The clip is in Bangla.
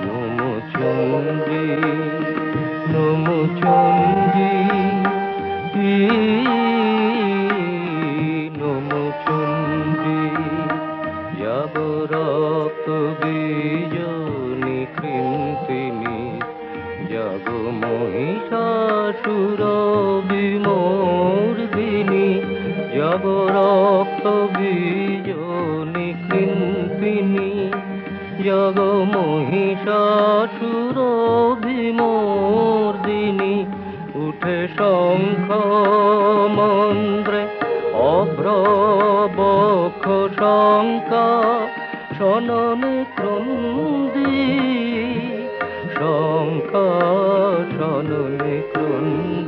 নমো চণ্ডী নমো চণ্ডী নমো চণ্ডী যাব রক্ত বীজনি কৃন্তিনি যাব মহিষাসুর বিমর্দিনী যাব রক্ত বীজনি কৃন্তিনি যাব মহিষাসুর বিমর্দিনী উঠে শঙ্খ মন্ত্রে অভ্রবক্ষ শঙ্কা শননে ক্রন্দী শঙ্কা শননে ক্রন্দী